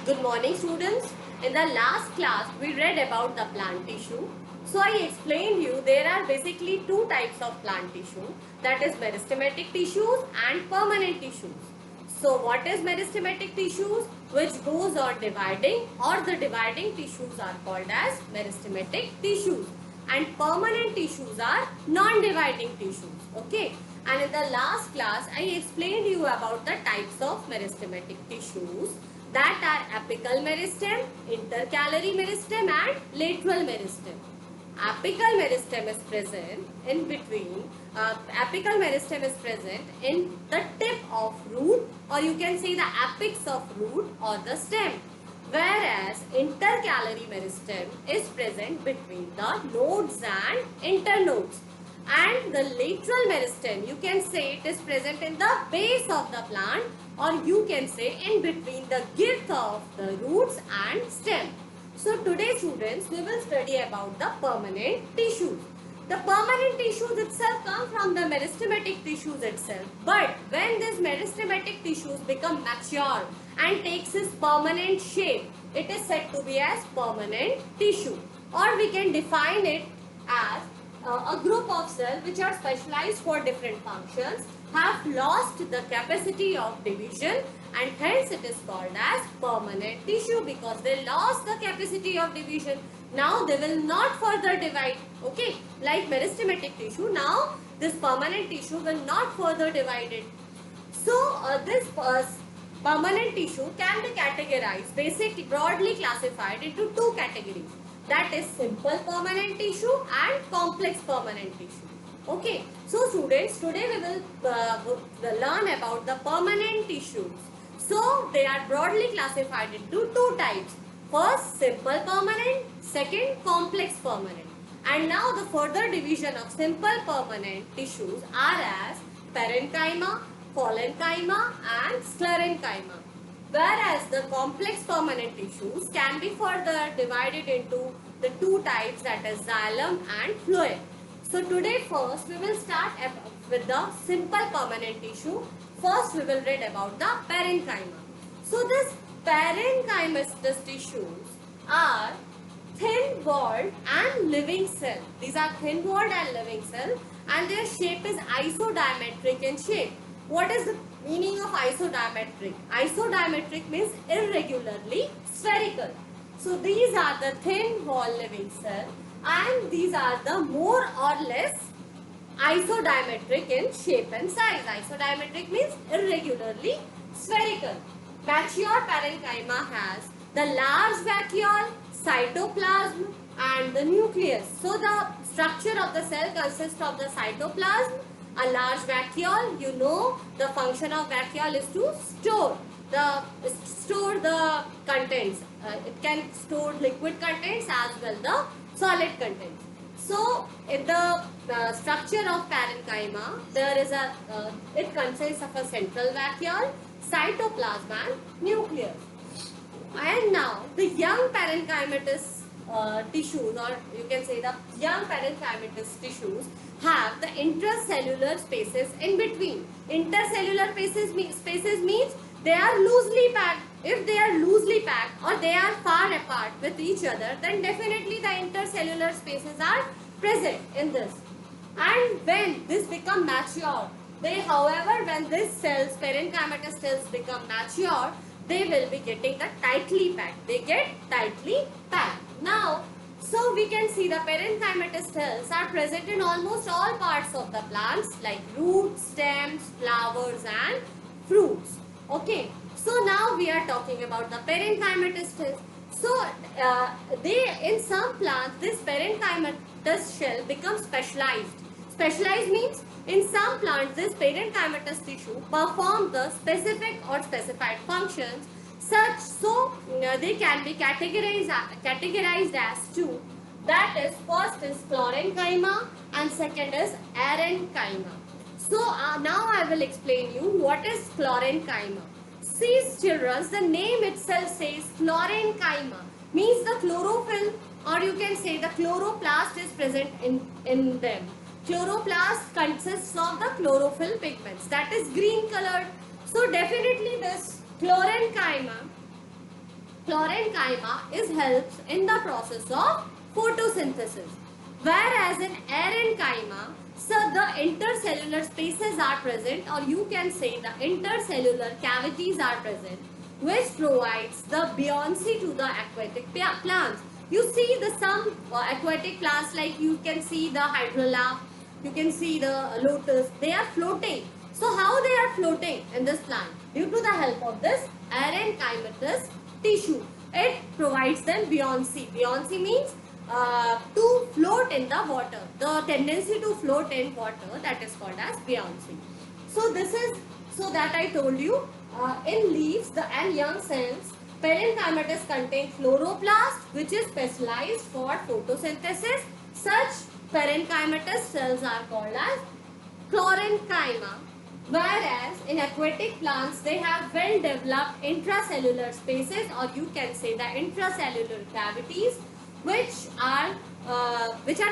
Good morning, students. In the last class, we read about the plant tissue. So I explained you there are basically two types of plant tissue, that is meristematic tissues and permanent tissues. So what is meristematic tissues? Which goes on dividing, or the dividing tissues are called as meristematic tissues, and permanent tissues are non-dividing tissues. Okay. And in the last class, I explained you about the types of meristematic tissues, that are apical meristem, intercalary meristem and lateral meristem. Apical meristem is present in between, apical meristem is present in the tip of root, or you can say the apex of root or the stem, whereas intercalary meristem is present between the nodes and internodes. And the lateral meristem, you can say it is present in the base of the plant, or you can say in between the girth of the roots and stem. So today students, we will study about the permanent tissues. The permanent tissues itself come from the meristematic tissues itself. But when these meristematic tissues become mature and takes its permanent shape, it is said to be as permanent tissue. Or we can define it as a group of cells which are specialized for different functions, have lost the capacity of division, and hence it is called as permanent tissue, because they lost the capacity of division. Now they will not further divide. Okay, like meristematic tissue, now this permanent tissue will not further divide it. So this permanent tissue can be categorized, basically broadly classified into two categories, that is simple permanent tissue and complex permanent tissue. Okay, so students, today we will learn about the permanent tissues. So they are broadly classified into two types. First, simple permanent, second, complex permanent. And now the further division of simple permanent tissues are as parenchyma, collenchyma and sclerenchyma. Whereas the complex permanent tissues can be further divided into the two types, that is xylem and phloem. So today first we will start with the simple permanent tissue. First we will read about the parenchyma. So this parenchymatous tissues are thin-walled and living cell. These are thin-walled and living cell, and their shape is isodiametric in shape. What is the meaning of isodiametric? Isodiametric means irregularly spherical. So these are the thin-walled living cell, and these are the more or less isodiametric in shape and size. Isodiametric means irregularly spherical. Mature parenchyma has the large vacuole, cytoplasm and the nucleus. So the structure of the cell consists of the cytoplasm, a large vacuole. You know the function of vacuole is to store the contents. It can store liquid contents as well the solid contents. So in the structure of parenchyma, there is it consists of a central vacuole, cytoplasm and nucleus. And now the young parenchymatous tissues, or you can say the young parenchymatous tissues, have the intracellular spaces in between. Intercellular spaces means they are loosely packed. If they are loosely packed or they are far apart with each other, then definitely the intercellular spaces are present in this. And when this become mature, when these cells, parenchymatous cells become mature, they will be getting the tightly packed. They get tightly packed. Now, so we can see the parenchymatous cells are present in almost all parts of the plants, like roots, stems, flowers and fruits. Okay. So now we are talking about the parenchymatous cells. So in some plants, this parenchymatous shell becomes specialized. Specialized means in some plants, this parenchymatous tissue perform the specific or specified functions they can be categorized as two. That is, first is chlorenchyma and second is arenchyma. So now I will explain you what is chlorenchyma. See children, the name itself says chlorenchyma, means the chlorophyll, or you can say the chloroplast is present in them. Chloroplast consists of the chlorophyll pigments, that is green colored. So definitely this chlorenchyma Chlorenchyma helps in the process of photosynthesis. Whereas in arenchyma, so the intercellular spaces are present, or you can say the intercellular cavities are present, which provides the buoyancy to the aquatic plants. You see the some aquatic plants, like you can see the hydrilla, you can see the lotus, they are floating. So how they are floating in this plant? Due to the help of this arenchymatous tissue. It provides them buoyancy. Buoyancy means to float in the water. The tendency to float in water, that is called as buoyancy. So this is, so that I told you, in leaves and young cells, parenchymatous contain chloroplast, which is specialized for photosynthesis. Such parenchymatous cells are called as chlorenchyma. Whereas in aquatic plants, they have well developed intracellular spaces, or you can say the intracellular cavities, which are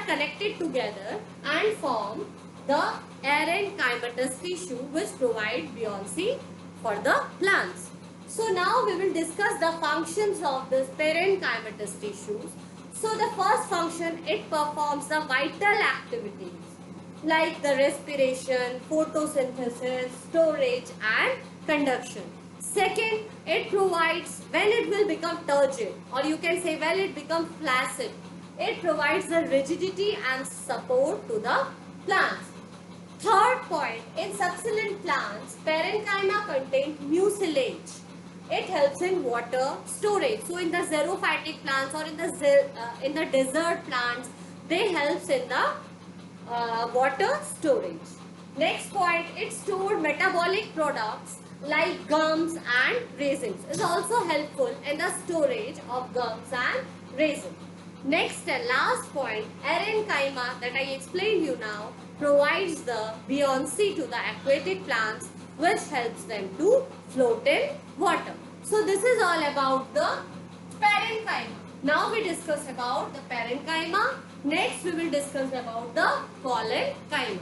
connected together and form the arenchymatous tissue, which provide buoyancy for the plants. So now we will discuss the functions of this parenchymatous tissues. So the first function, it performs the vital activities like the respiration, photosynthesis, storage and conduction. Second, it provides, when it will become turgid, or you can say when it becomes flaccid, it provides the rigidity and support to the plants. Third point, in succulent plants, parenchyma contains mucilage. It helps in water storage. So in the xerophytic plants or in the desert plants, they helps in the water storage. Next point, it stored metabolic products like gums and raisins. Is also helpful in the storage of gums and raisins. Next and last point, arenchyma that I explained you now provides the buoyancy to the aquatic plants, which helps them to float in water. So this is all about the parenchyma. Now we discuss about the parenchyma. Next we will discuss about the collenchyma.